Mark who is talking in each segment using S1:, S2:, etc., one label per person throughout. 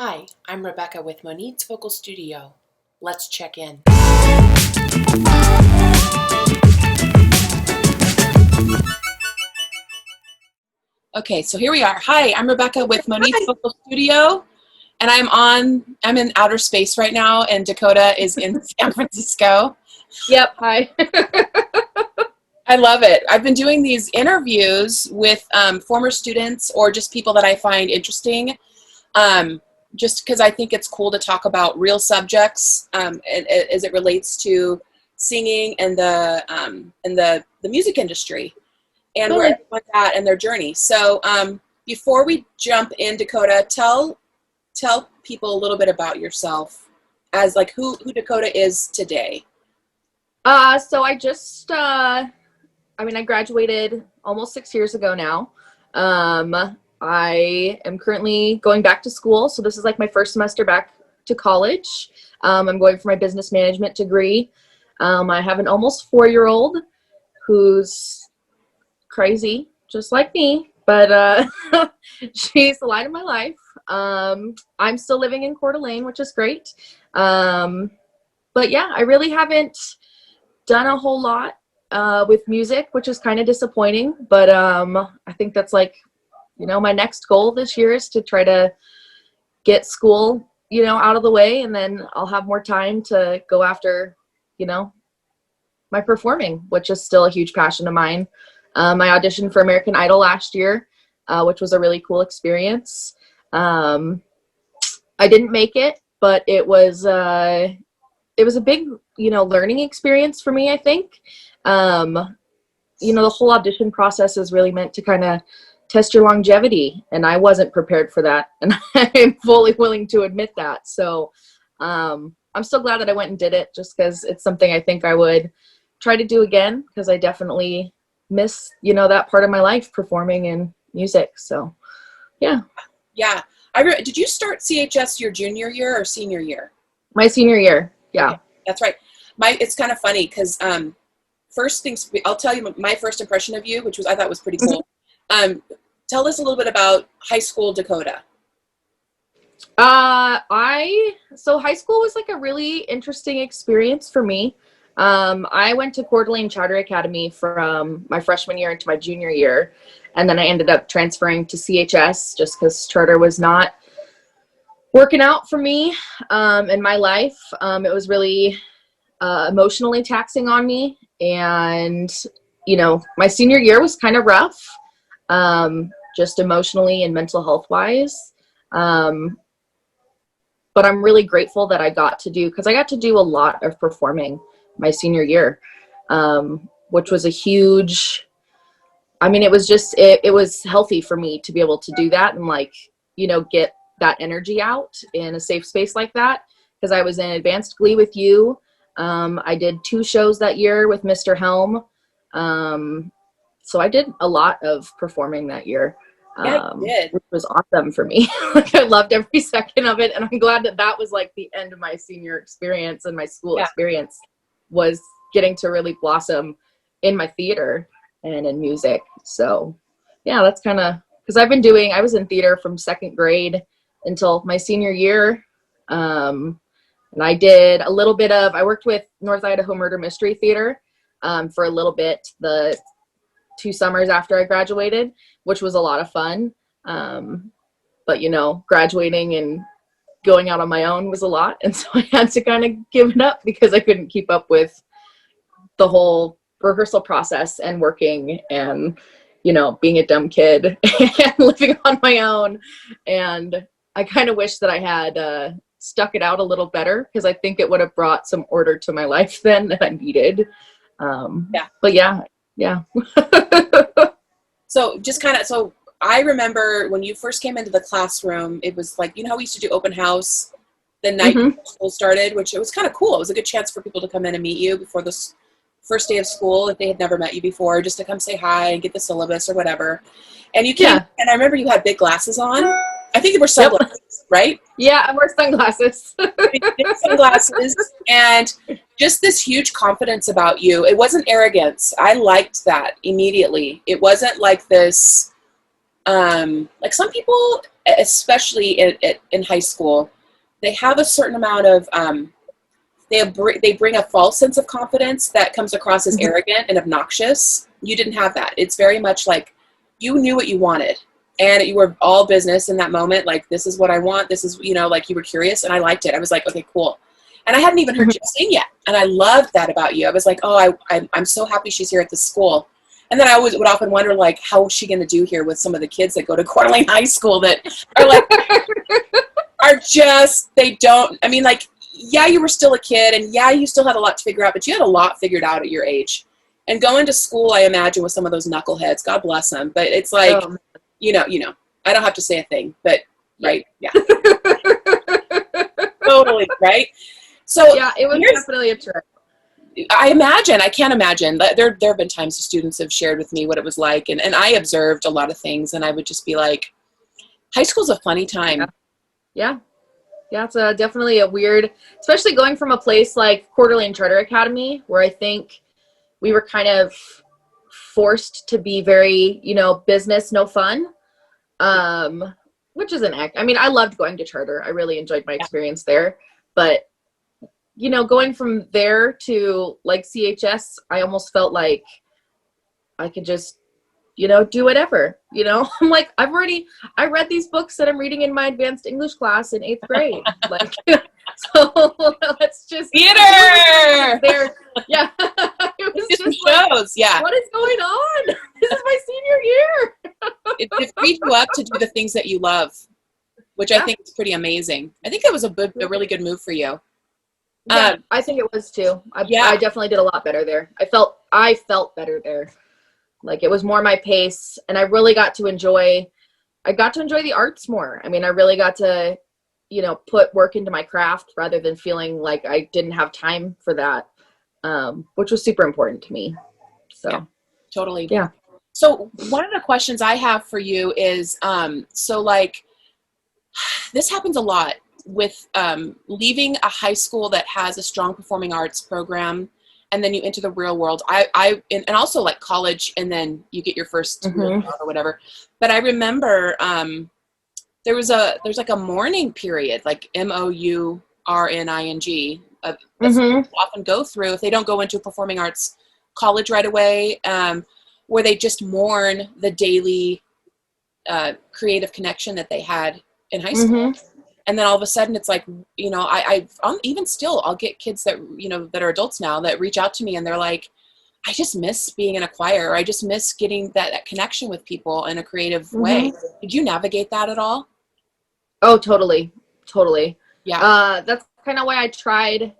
S1: Hi, I'm Rebecca with Monique's Vocal Studio. Let's check in. Okay, so here we are. Hi, I'm Rebecca with Monique's Vocal Studio, and I'm in outer space right now, and Dakota is in San Francisco.
S2: Yep, hi.
S1: I love it. I've been doing these interviews with former students or just people that I find interesting, just because I think it's cool to talk about real subjects as it relates to singing and the music industry and where everyone's at and their journey. So before we jump in, Dakota, tell people a little bit about yourself as like who Dakota is today.
S2: So I just, I graduated almost 6 years ago now. I am currently going back to school. So this is like my first semester back to college. I'm going for my business management degree. I have an almost 4-year-old who's crazy, just like me, but she's the light of my life. I'm still living in Coeur d'Alene, which is great. But yeah, I really haven't done a whole lot with music, which is kind of disappointing, but I think that's like, my next goal this year is to try to get school, out of the way, and then I'll have more time to go after, my performing, which is still a huge passion of mine. I auditioned for American Idol last year, which was a really cool experience. I didn't make it, but it was a big, learning experience for me, I think. The whole audition process is really meant to kind of test your longevity, and I wasn't prepared for that, and I'm fully willing to admit that. So I'm still glad that I went and did it, just because it's something I think I would try to do again, because I definitely miss, that part of my life, performing in music. So yeah.
S1: Did you start CHS your junior year or senior year?
S2: My senior year. Yeah.
S1: Okay, that's right. It's kind of funny because first things, I'll tell you my first impression of you, which I thought was pretty cool. Tell us a little bit about high school Dakota.
S2: So high school was like a really interesting experience for me. I went to Coeur d'Alene Charter Academy from my freshman year into my junior year. And then I ended up transferring to CHS just because charter was not working out for me in my life. It was really emotionally taxing on me. And, my senior year was kind of rough, just emotionally and mental health wise. But I'm really grateful that I got to do a lot of performing my senior year, which was a huge, it was healthy for me to be able to do that and get that energy out in a safe space like that. Because I was in advanced glee with you. I did 2 shows that year with Mr. Helm. So I did a lot of performing that year. Which was awesome for me. I loved every second of it, and I'm glad that was like the end of my senior experience and my school experience was getting to really blossom in my theater and in music. So yeah, that's kind of because I was in theater from 2nd grade until my senior year. And I did a little bit I worked with North Idaho Murder Mystery Theater for a little bit, the 2 summers after I graduated, which was a lot of fun. But graduating and going out on my own was a lot. And so I had to kind of give it up because I couldn't keep up with the whole rehearsal process and working and, being a dumb kid and living on my own. And I kind of wish that I had stuck it out a little better, because I think it would have brought some order to my life then that I needed. But yeah.
S1: So I remember when you first came into the classroom, it was like, we used to do open house the night school started, which it was kind of cool. It was a good chance for people to come in and meet you before the first day of school if they had never met you before, just to come say hi and get the syllabus or whatever. And you came, and I remember you had big glasses on. I think they were sunglasses, right?
S2: Yeah, I wear sunglasses.
S1: Big sunglasses, and just this huge confidence about you. It wasn't arrogance. I liked that immediately. It wasn't like this, like some people, especially in high school, they have a certain amount of, they bring a false sense of confidence that comes across as arrogant and obnoxious. You didn't have that. It's very much like you knew what you wanted, and you were all business in that moment. Like, this is what I want. This is, like you were curious, and I liked it. I was like, okay, cool. And I hadn't even heard you sing yet. And I loved that about you. I was like, oh, I'm so happy she's here at this school. And then I would often wonder, like, how is she going to do here with some of the kids that go to Coeur d'Alene High School that are like, they don't, I mean, like, yeah, you were still a kid, and yeah, you still had a lot to figure out, but you had a lot figured out at your age. And going to school, I imagine, with some of those knuckleheads, God bless them. But it's like, I don't have to say a thing, but right. Yeah. Totally. Right. So
S2: yeah, it was definitely a trip.
S1: I can't imagine. There have been times the students have shared with me what it was like, and I observed a lot of things, and I would just be like, high school's a funny time.
S2: Yeah, it's definitely a weird, especially going from a place like Coeur d'Alene Charter Academy, where I think we were kind of forced to be very, business, no fun, which is an act. I mean, I loved going to charter. I really enjoyed my experience there, but going from there to like CHS, I almost felt like I could just, do whatever, I'm like, I read these books that I'm reading in my advanced English class in 8th grade. Like, so let's just
S1: theater
S2: there. Yeah. It was just
S1: shows.
S2: Like, what is going on? This is my senior year.
S1: It freed you up to do the things that you love, which I think is pretty amazing. I think that was a really good move for you.
S2: Yeah, I think it was too. I definitely did a lot better there. I felt better there. Like, it was more my pace, and I really got to enjoy the arts more. I mean, I really got to, put work into my craft rather than feeling like I didn't have time for that, which was super important to me. So,
S1: yeah, totally.
S2: Yeah.
S1: So one of the questions I have for you is, this happens a lot with leaving a high school that has a strong performing arts program, and then you enter the real world. And also like college, and then you get your first real job or whatever. But I remember there's like a mourning period, like MOURNING, that often go through if they don't go into a performing arts college right away, where they just mourn the daily creative connection that they had in high school. And then all of a sudden it's like, even still, I'll get kids that, that are adults now that reach out to me, and they're like, I just miss being in a choir. Or I just miss getting that connection with people in a creative way. Did you navigate that at all?
S2: Oh, totally.
S1: Yeah.
S2: That's kind of why I tried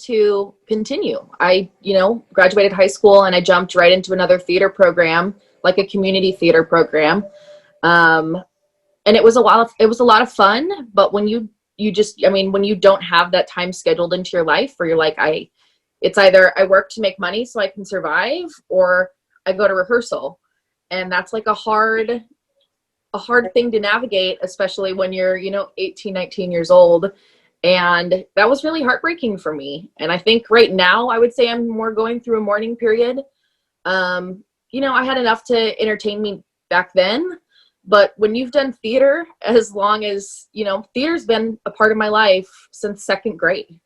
S2: to continue. I, graduated high school, and I jumped right into another theater program, like a community theater program. And it was a lot of fun, but when you don't have that time scheduled into your life, where you're like, it's either I work to make money so I can survive, or I go to rehearsal. And that's like a hard thing to navigate, especially when you're, 18, 19 years old. And that was really heartbreaking for me. And I think right now I would say I'm more going through a mourning period. I had enough to entertain me back then. But when you've done theater as long as, theater's been a part of my life since 2nd grade.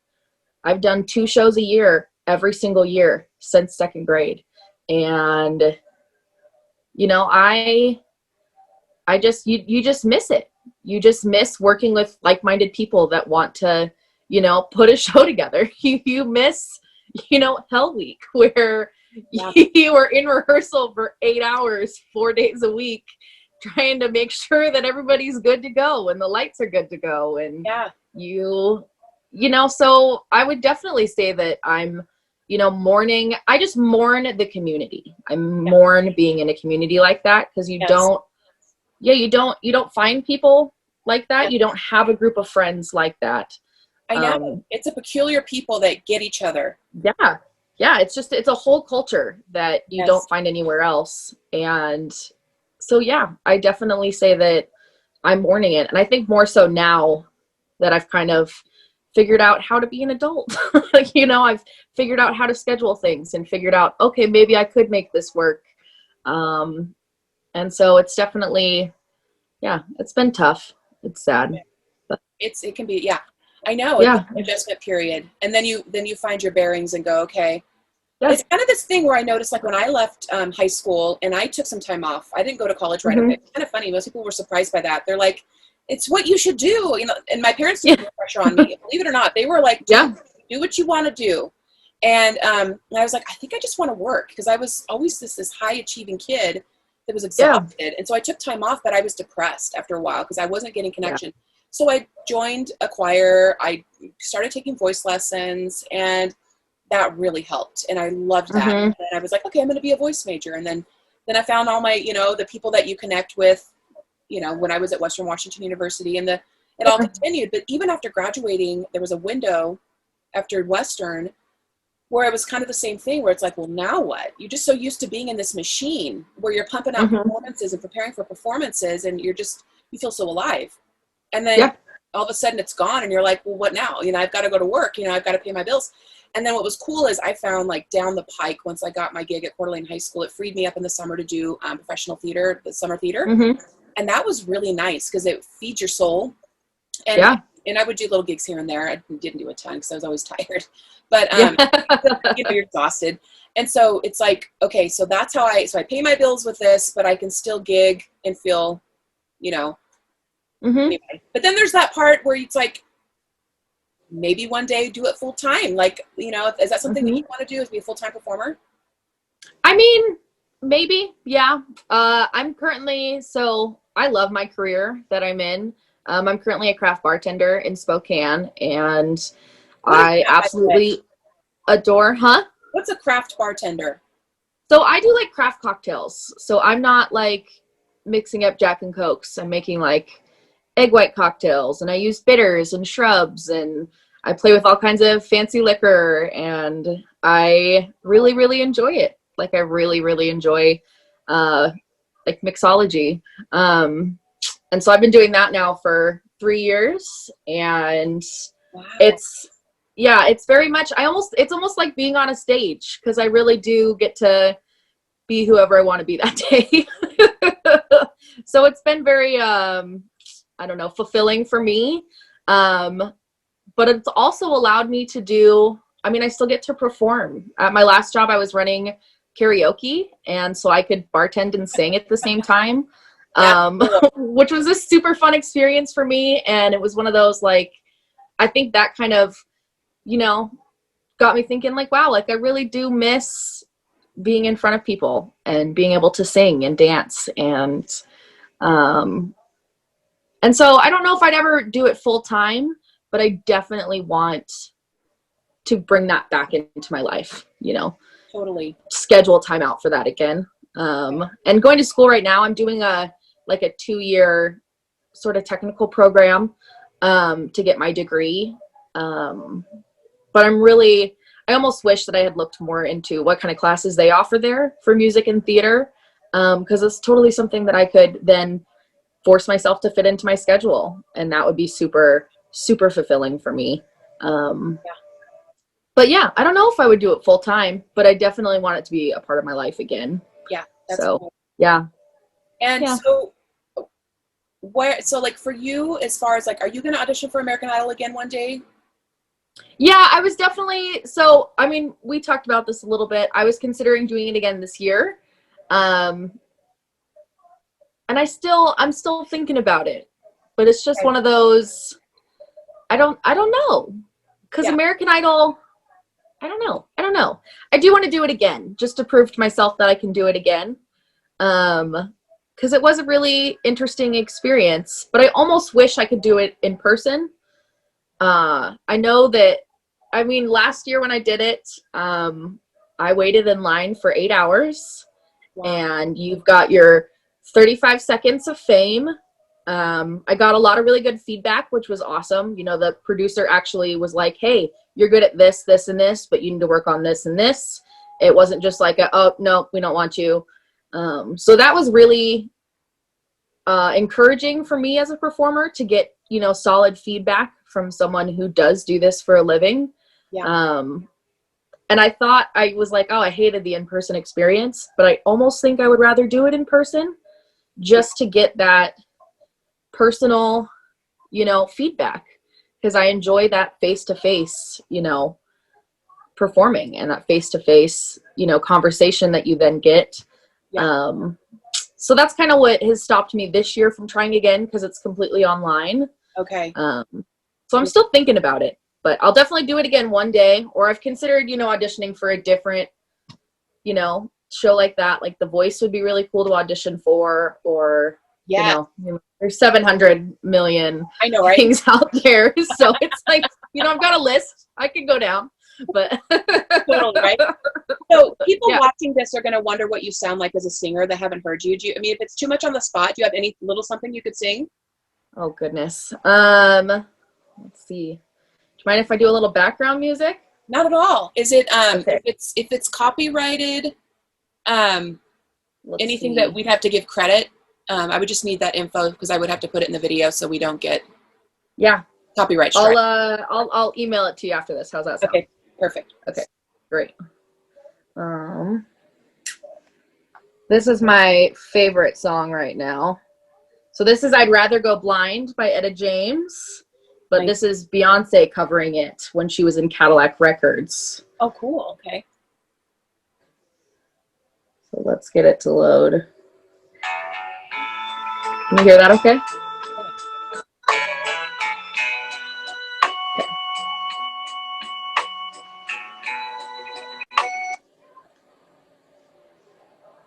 S2: I've done 2 shows a year, every single year since 2nd grade. And, I just, you just miss it. You just miss working with like-minded people that want to, put a show together. You miss, Hell Week, where you were in rehearsal for 8 hours, 4 days a week, trying to make sure that everybody's good to go and the lights are good to go. And so I would definitely say that I'm, mourning. I just mourn the community. I mourn being in a community like that, because you don't find people like that. You don't have a group of friends like that.
S1: I know. It's a peculiar people that get each other.
S2: Yeah. Yeah. It's a whole culture that you don't find anywhere else. And so, yeah, I definitely say that I'm mourning it. And I think more so now that I've kind of figured out how to be an adult. I've figured out how to schedule things and figured out, okay, maybe I could make this work. And so it's definitely, Yeah, it's been tough. It's sad. But
S1: It can be, yeah. I know, it's
S2: yeah.
S1: an adjustment period. And then you find your bearings and go, okay.
S2: Yeah.
S1: It's kind of this thing where I noticed, like, when I left high school and I took some time off, I didn't go to college right away. It's kind of funny. Most people were surprised by that. They're like, it's what you should do. You know, and my parents didn't put pressure on me. Believe it or not, they were like, do what you want to do. And I was like, I think I just want to work, because I was always this high achieving kid that was exhausted. And so I took time off, but I was depressed after a while because I wasn't getting connection. So I joined a choir. I started taking voice lessons, and that really helped. And I loved that. And I was like, okay, I'm going to be a voice major. And then I found all my, you know, the people that you connect with, you know, when I was at Western Washington University, and it all continued. But even after graduating, there was a window after Western where it was kind of the same thing, where it's like, well, now what? You're just so used to being in this machine where you're pumping out performances and preparing for performances, and you feel so alive. And then all of a sudden it's gone, and you're like, well, what now? You know, I've got to go to work, you know, I've got to pay my bills. And then what was cool is I found, like, down the pike, once I got my gig at Coeur d'Alene High School, it freed me up in the summer to do professional theater, the summer theater. And that was really nice because it feeds your soul. And and I would do little gigs here and there. I didn't do a ton because I was always tired. But, you know, you're exhausted. And so it's like, okay, so that's how I pay my bills with this, but I can still gig and feel, you know. Anyway. But then there's that part where it's like, maybe one day do it full time. Like, you know, is that something that you want to do, is be a full-time performer?
S2: I mean, maybe, yeah. I'm currently, so I love my career that I'm in. I'm currently a craft bartender in Spokane, and I absolutely adore,
S1: What's a craft bartender?
S2: So I do like craft cocktails. So I'm not like mixing up Jack and Cokes. I'm making like egg white cocktails, and I use bitters and shrubs, and I play with all kinds of fancy liquor, and I really, really enjoy it. Like, I really, really enjoy like mixology. And so I've been doing that now for 3 years, and it's very much, it's almost like being on a stage, because I really do get to be whoever I want to be that day. So it's been very, I don't know, fulfilling for me. But it's also allowed me to do, I mean, I still get to perform. At my last job, I was running karaoke, and so I could bartend and sing at the same time, which was a super fun experience for me. And it was one of those, like, I think that kind of, you know, got me thinking, like, wow, like, I really do miss being in front of people and being able to sing and dance. And so I don't know if I'd ever do it full time, but I definitely want to bring that back into my life, you know.
S1: Totally.
S2: Schedule time out for that again. And going to school right now, I'm doing a 2-year sort of technical program to get my degree. But I almost wish that I had looked more into what kind of classes they offer there for music and theater, because it's totally something that I could then force myself to fit into my schedule, and that would be super, super fulfilling for me. But yeah, I don't know if I would do it full time, but I definitely want it to be a part of my life again.
S1: Yeah. That's
S2: so
S1: cool.
S2: Yeah.
S1: And so like, for you, as far as, like, are you going to audition for American Idol again one day?
S2: Yeah, I was definitely, so, I mean, we talked about this a little bit. I was considering doing it again this year. And I'm still thinking about it, but it's just one of those, I don't know. Cause American Idol, I don't know. I do want to do it again, just to prove to myself that I can do it again. Cause it was a really interesting experience, but I almost wish I could do it in person. I know that, I mean, last year when I did it, I waited in line for 8 hours. Wow. And you've got your 35 seconds of fame. I got a lot of really good feedback, which was awesome. You know, the producer actually was like, hey, you're good at this, this, and this, but you need to work on this and this. It wasn't just like, oh, no, we don't want you. So that was really encouraging for me as a performer to get, you know, solid feedback from someone who does do this for a living. Yeah. And I thought, I was like, oh, I hated the in-person experience, but I almost think I would rather do it in person just to get that, personal, you know, feedback, because I enjoy that face-to-face, you know, performing, and that face-to-face, you know, conversation that you then get.
S1: Yeah.
S2: So that's kind of what has stopped me this year from trying again, because it's completely online.
S1: Okay.
S2: So I'm still thinking about it, but I'll definitely do it again one day. Or I've considered, you know, auditioning for a different, you know, show like that. Like The Voice would be really cool to audition for, or,
S1: Yeah.
S2: you know, there's 700 million
S1: I know, right?
S2: things out there. So it's like, you know, I've got a list. I could go down, but.
S1: Totally, right? So people
S2: Yeah.
S1: watching this are going to wonder what you sound like as a singer that haven't heard you. I mean, if it's too much on the spot, do you have any little something you could sing?
S2: Oh, goodness. Let's see. Do you mind if I do a little background music?
S1: Not at all. Is it
S2: Okay.
S1: if it's copyrighted,
S2: Let's
S1: anything
S2: see.
S1: that we'd have to give credit? I would just need that info because I would have to put it in the video so we don't get
S2: Yeah.
S1: copyright strike.
S2: I'll email it to you after this. How's that sound?
S1: Okay, perfect.
S2: Okay, great. This is my favorite song right now. So this is I'd Rather Go Blind by Etta James, but
S1: Nice.
S2: this is Beyonce covering it when she was in Cadillac Records.
S1: Oh, cool. Okay.
S2: So let's get it to load. Can you hear that okay?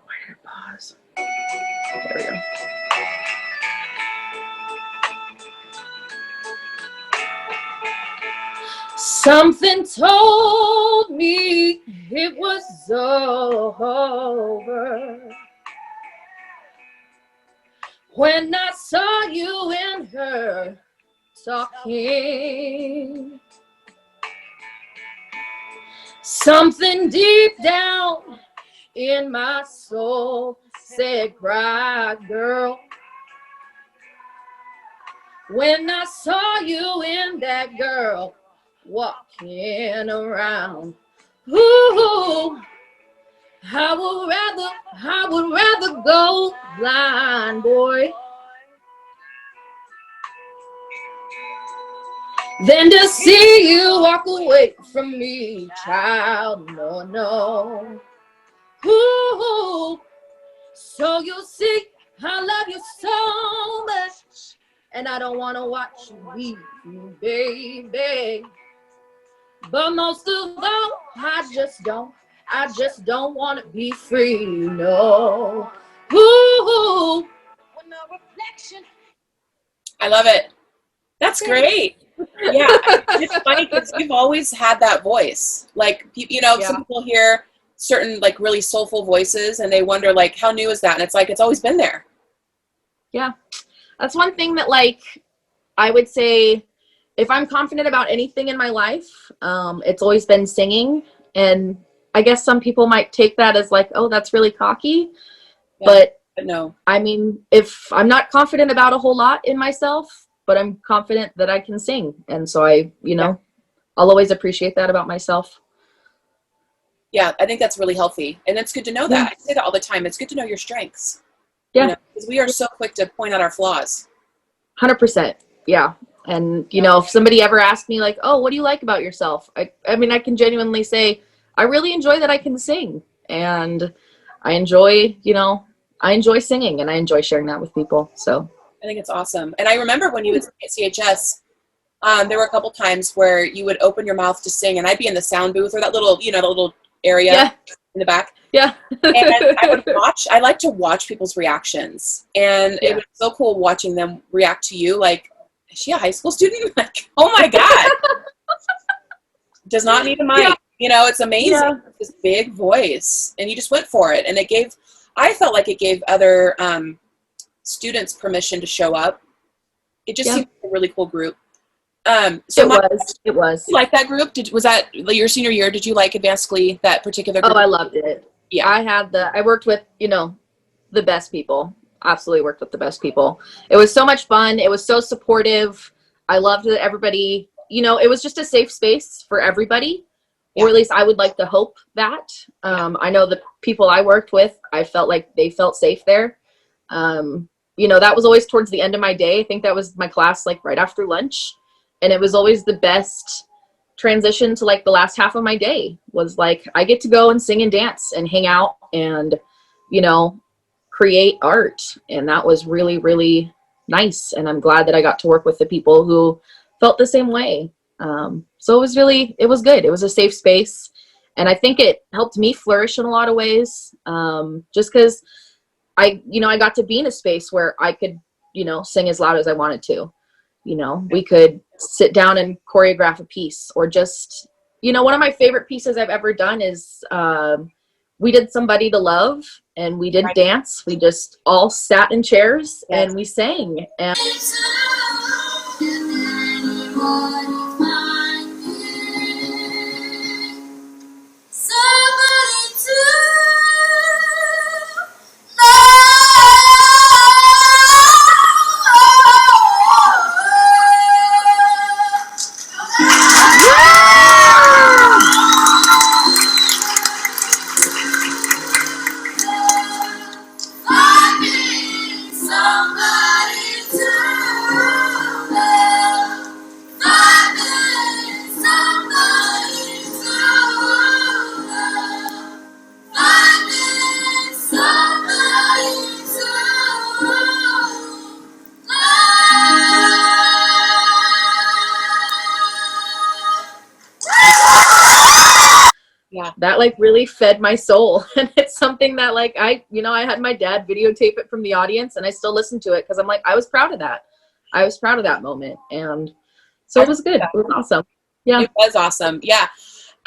S2: Why did it pause? There we go. Something told me it was over when I saw you and her talking. Something deep down in my soul said, cry, girl. When I saw you and that girl walking around, ooh, I would rather go blind, boy, than to see you walk away from me, child. No, no. Ooh, so you see, I love you so much, and I don't want to watch you leave me, baby. But most of all, I just don't want to be free, no. Ooh.
S1: I love it. That's great. Yeah, it's funny because you've always had that voice. Like, you know, some people hear certain like really soulful voices and they wonder like, how new is that? And it's like, it's always been there.
S2: Yeah, that's one thing that, like, I would say if I'm confident about anything in my life, it's always been singing. And I guess some people might take that as like, oh, that's really cocky.
S1: Yeah,
S2: but
S1: no.
S2: I mean, if I'm not confident about a whole lot in myself, but I'm confident that I can sing. And so I, you know, I'll always appreciate that about myself.
S1: Yeah, I think that's really healthy. And it's good to know that. I say that all the time. It's good to know your strengths.
S2: Yeah.
S1: You know, because we are so quick to point out our flaws.
S2: 100%. Yeah. And, you know, if somebody ever asked me like, oh, what do you like about yourself? I mean, I can genuinely say, I really enjoy that I can sing. And I enjoy, you know, I enjoy singing and I enjoy sharing that with people. So
S1: I think it's awesome. And I remember when you would at CHS, there were a couple times where you would open your mouth to sing and I'd be in the sound booth or that little, you know, the little area in the back.
S2: Yeah.
S1: And I like to watch people's reactions. And it was so cool watching them react to you. Like, is she a high school student? Like, oh my God. Does not need a mic. Yeah. You know, it's amazing. Yeah. This big voice. And you just went for it. And I felt like it gave other students permission to show up. It just seemed like a really cool group. It was. Like that group? Was that your senior year? Did you like Advanced Glee, that particular group?
S2: Oh, I loved it. Yeah. I worked with, you know, the best people. Absolutely worked with the best people. It was so much fun. It was so supportive. I loved that everybody, you know, it was just a safe space for everybody. Yeah. Or at least I would like to hope that. I know the people I worked with, I felt like they felt safe there. you know, that was always towards the end of my day. I think that was my class like right after lunch. And it was always the best transition to like the last half of my day was like, I get to go and sing and dance and hang out and, you know, create art. And that was really, really nice. And I'm glad that I got to work with the people who felt the same way. So it was good. It was a safe space. And I think it helped me flourish in a lot of ways. Just because I got to be in a space where I could, you know, sing as loud as I wanted to. You know, we could sit down and choreograph a piece or just, you know, one of my favorite pieces I've ever done is we did Somebody to Love and we didn't dance. We just all sat in chairs and we sang. And that like really fed my soul. And it's something that like I had my dad videotape it from the audience and I still listen to it because I'm like, I was proud of that. I was proud of that moment. And so it was good. It was awesome. Yeah.
S1: It was awesome. Yeah.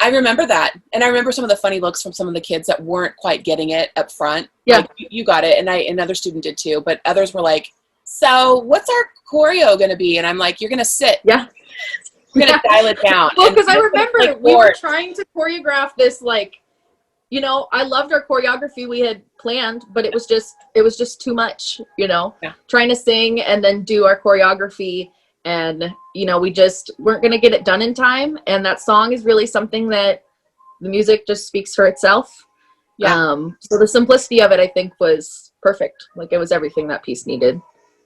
S1: I remember that. And I remember some of the funny looks from some of the kids that weren't quite getting it up front.
S2: Yeah.
S1: Like, you got it. And another student did too, but others were like, so what's our choreo going to be? And I'm like, you're going to sit.
S2: Yeah.
S1: We're going to dial it down.
S2: Well, because I remember like, we were trying to choreograph this, like, you know, I loved our choreography we had planned, but it was just too much, you know, trying to sing and then do our choreography. And, you know, we just weren't going to get it done in time. And that song is really something that the music just speaks for itself. Yeah. So the simplicity of it, I think, was perfect. Like, it was everything that piece needed.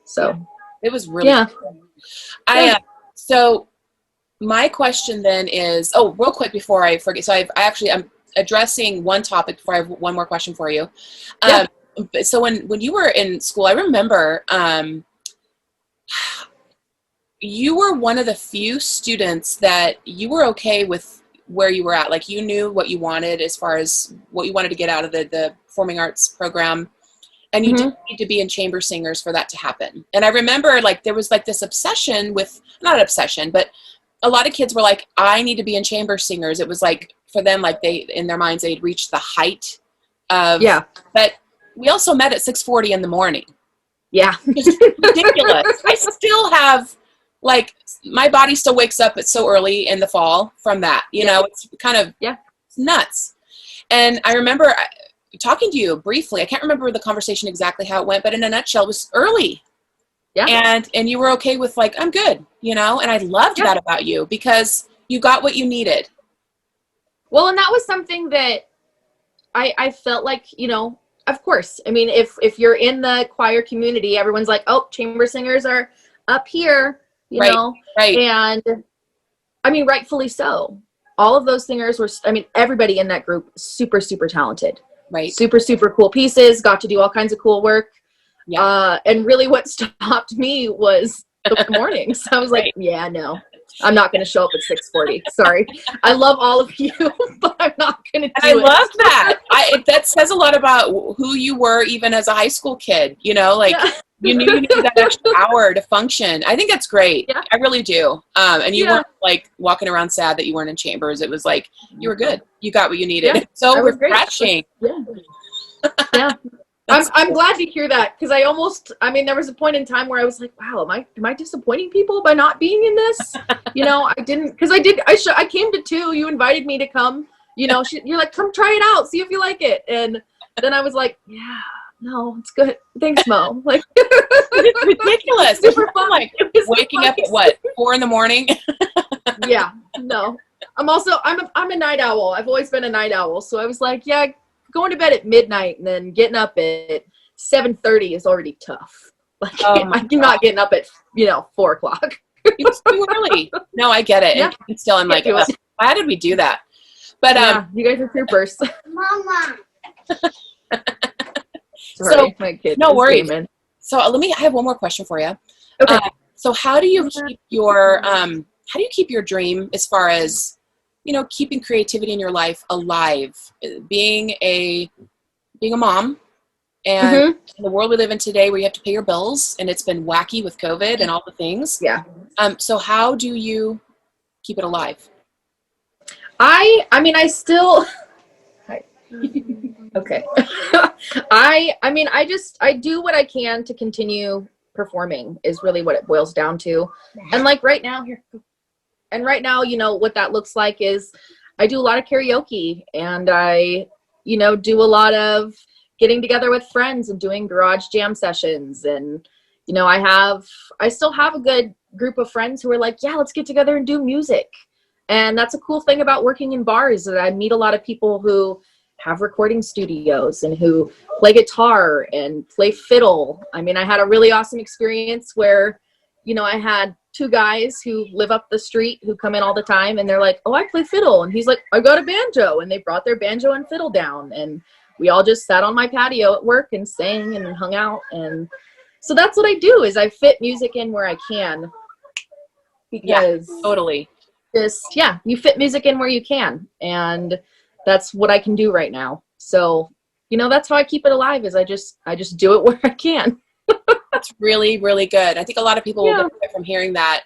S2: So
S1: it was really cool. So my question then is, real quick before I forget. So I'm addressing one topic before I have one more question for you. So when you were in school, I remember you were one of the few students that you were okay with where you were at. Like, you knew what you wanted as far as what you wanted to get out of the performing arts program. And you didn't need to be in chamber singers for that to happen. And I remember like there was like this obsession with, not an obsession, but a lot of kids were like, I need to be in chamber singers. It was like for them, like they, in their minds, they'd reached the height of, but we also met at 6:40 in the morning.
S2: Yeah.
S1: It's ridiculous. I still have, like, my body still wakes up at so early in the fall from that, you know, it's kind of it's nuts. And I remember talking to you briefly. I can't remember the conversation exactly how it went, but in a nutshell, it was early. Yeah. And you were okay with like, I'm good, you know, and I loved that about you because you got what you needed.
S2: Well, and that was something that I felt like, you know, of course, I mean, if you're in the choir community, everyone's like, oh, chamber singers are up here, you know, and I mean, rightfully so. All of those singers were, I mean, everybody in that group, super, super talented, super, super cool pieces, got to do all kinds of cool work. And really what stopped me was the mornings. I was like, yeah, no, I'm not going to show up at 6:40. Sorry. I love all of you, but I'm not going to do it. I love that.
S1: That says a lot about who you were even as a high school kid, you know, like you knew you needed that extra hour to function. I think that's great. Yeah. I really do. And you weren't like walking around sad that you weren't in chambers. It was like, you were good. You got what you needed. Yeah, so refreshing.
S2: Yeah. I'm glad to hear that because I mean, there was a point in time where I was like, wow, am I disappointing people by not being in this? You know, I didn't, because I came to 2, you invited me to come, you know, you're like, come try it out, see if you like it. And then I was like, yeah, no, it's good. Thanks, Mo. Like,
S1: it's ridiculous. Super fun. Like waking up at what, 4 a.m?
S2: Yeah, no. I'm a night owl. I've always been a night owl. So I was like, yeah, going to bed at midnight and then getting up at 7:30 is already tough. Like,
S1: Oh my
S2: I'm not getting up at, 4 o'clock.
S1: It's too early. No, I get it.
S2: Yeah.
S1: And still, I'm like, why did we do that? But
S2: yeah, you guys are troopers.
S3: Mama.
S2: Sorry, my kid.
S1: No
S2: is
S1: worries.
S2: gaming.
S1: So I have one more question for you.
S2: Okay.
S1: So how do you keep your dream as far as, keeping creativity in your life alive, being a mom, and in the world we live in today where you have to pay your bills and it's been wacky with COVID and all the things.
S2: Yeah.
S1: So how do you keep it alive?
S2: I still okay. I do what I can to continue performing is really what it boils down to. And like right now, what that looks like is I do a lot of karaoke, and I, do a lot of getting together with friends and doing garage jam sessions. And, I still have a good group of friends who are like, yeah, let's get together and do music. And that's a cool thing about working in bars, that I meet a lot of people who have recording studios and who play guitar and play fiddle. I mean, I had a really awesome experience where, I had 2 guys who live up the street who come in all the time, and they're like, oh, I play fiddle. And he's like, I got a banjo. And they brought their banjo and fiddle down, and we all just sat on my patio at work and sang and hung out. And so that's what I do, is I fit music in where I can. Because
S1: Totally.
S2: you fit music in where you can, and that's what I can do right now. So, that's how I keep it alive, is I just do it where I can.
S1: That's really, really good. I think a lot of people will benefit from hearing that.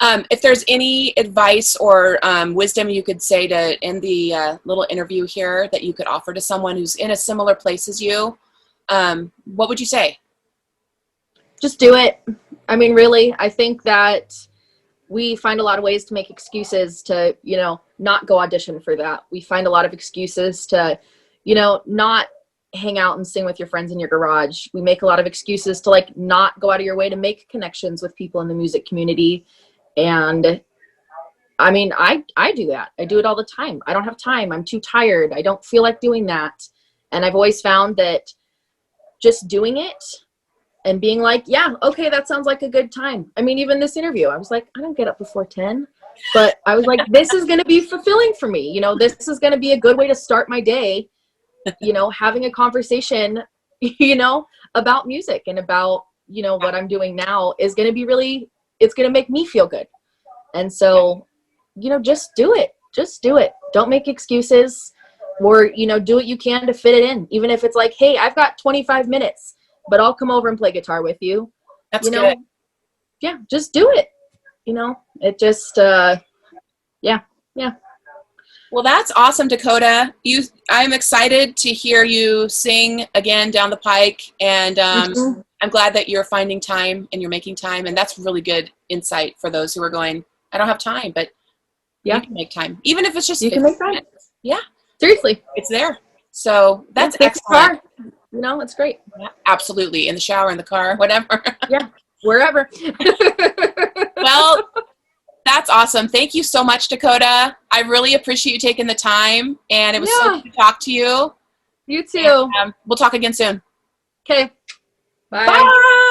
S1: If there's any advice or wisdom you could say to end the little interview here that you could offer to someone who's in a similar place as you, what would you say?
S2: Just do it. I mean, really, I think that we find a lot of ways to make excuses to, not go audition for that. We find a lot of excuses to, not hang out and sing with your friends in your garage. We make a lot of excuses to not go out of your way to make connections with people in the music community. And I mean, I do that. I do it all the time. I don't have time. I'm too tired. I don't feel like doing that. And I've always found that just doing it and being like, yeah, okay, that sounds like a good time. I mean, even this interview, I was like, I don't get up before 10, but I was like, this is going to be fulfilling for me. This is going to be a good way to start my day, having a conversation, about music and about, what I'm doing now is going to be really, it's going to make me feel good. And so, just do it. Just do it. Don't make excuses, or, do what you can to fit it in. Even if it's like, hey, I've got 25 minutes, but I'll come over and play guitar with you.
S1: That's good.
S2: Yeah, just do it. It just, yeah.
S1: Well, that's awesome, Dakota. I'm excited to hear you sing again down the pike, and I'm glad that you're finding time and you're making time, and that's really good insight for those who are going, I don't have time, but you can make time, even if it's just 15 minutes. Yeah,
S2: seriously,
S1: it's there. So that's excellent.
S2: It's great.
S1: Yeah, absolutely, in the shower, in the car, whatever.
S2: Yeah, wherever.
S1: Well, that's awesome. Thank you so much, Dakota. I really appreciate you taking the time, and it was so good to talk to you.
S2: You too.
S1: And, we'll talk again soon.
S2: Okay. Bye.
S1: Bye.